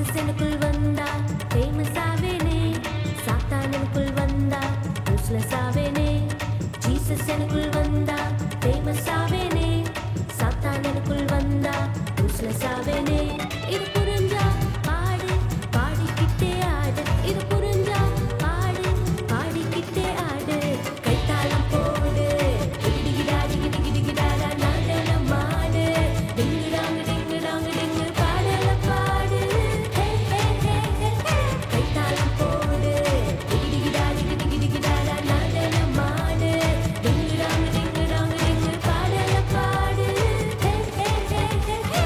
Jesus எனக்குள் வந்தா famous ஆவேனே, சாத்தான் எனக்குள் வந்தா யூஸ்லெஸ் ஆவேனே. ஜீசஸ் எனக்குள் வந்தா ஃபேமஸ் ஆவேனே, சாத்தான் எனக்குள் வந்தா யூஸ்லெஸ் ஆவேனே. இது புரிஞ்சா பாடு பாடிக்கிட்டே ஆடு, இது புரிஞ்சா பாடு பாடிக்கிட்டே ஆடு. கைத்தாளம் போடு டிகிடிகிடா டிகிடிகிடிகிடாடா நடனம் ஆடு. டிங்குடாங்கு டிங்குடாங்கு டிங்கு பாடல பாடு. ஹே ஹே ஹே ஹே ஹே. கைத்தாளம் போடு டிகிடிகிடா டிகிடிகிடிகிடாடா நடனம் ஆடு. டிங்குடாங்கு டிங்குடாங்கு டிங்கு பாடல பாடு. ஹே ஹே ஹே ஹே ஹே.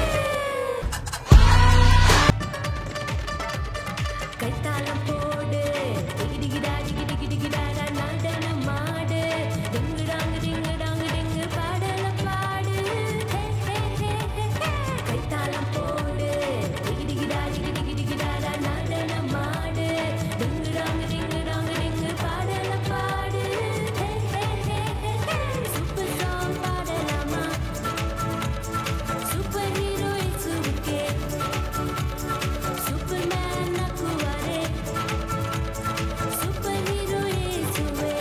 கைத்தாளம் போடு டிகிடிகிடா டிகிடிகிடிகிடாடா நடனம் ஆடு. டிங்குடாங்கு டிங்குடாங்கு டிங்கு பாடல பாடு. ஹே ஹே ஹே ஹே ஹே. கைத்தாளம் போடு டிகிடிகிடா டிகிடிகிடிகிடாடா நடனம் ஆடு. டிங்குடாங்கு டிங்குடாங்கு டிங்கு பாடல பாடு. ஹே ஹே ஹே ஹே ஹே. சூப்பர் சாங் பாடலாமா, சூப்பர் ஹீரோ இயேசுவுக்கே, சூப்பர்மேன் ஆக்குவாரே, சூப்பர் ஹீரோ இயேசுவே.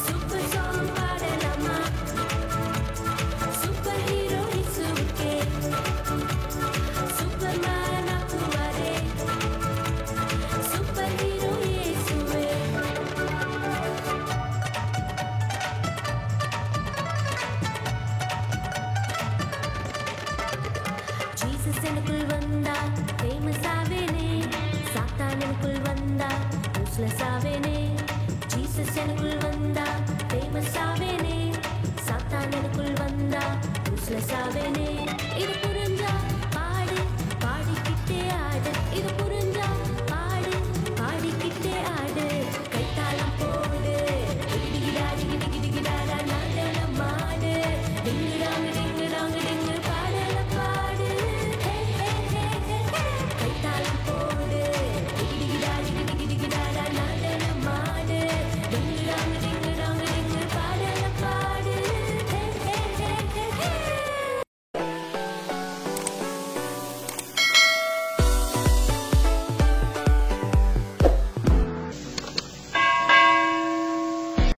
சூப்பர் சாங் பாடலாமா, சூப்பர் ஹீரோ இயேசுவுக்கே, சூப்பர்மேன் ஆக்குவாரே, சூப்பர் ஹீரோ இயேசுவே. ஜீசஸ் எனக்குள் வந்தா ஃபேமஸ் ஆவேனே, சாத்தான் எனக்குள் வந்தா யூஸ்லெஸ் ஆவேனே. ஜீசஸ் எனக்குள் வந்தா ஃபேமஸ் ஆவேனே, சாத்தான் எனக்குள் வந்தா யூஸ்லெஸ் ஆவேனே. இது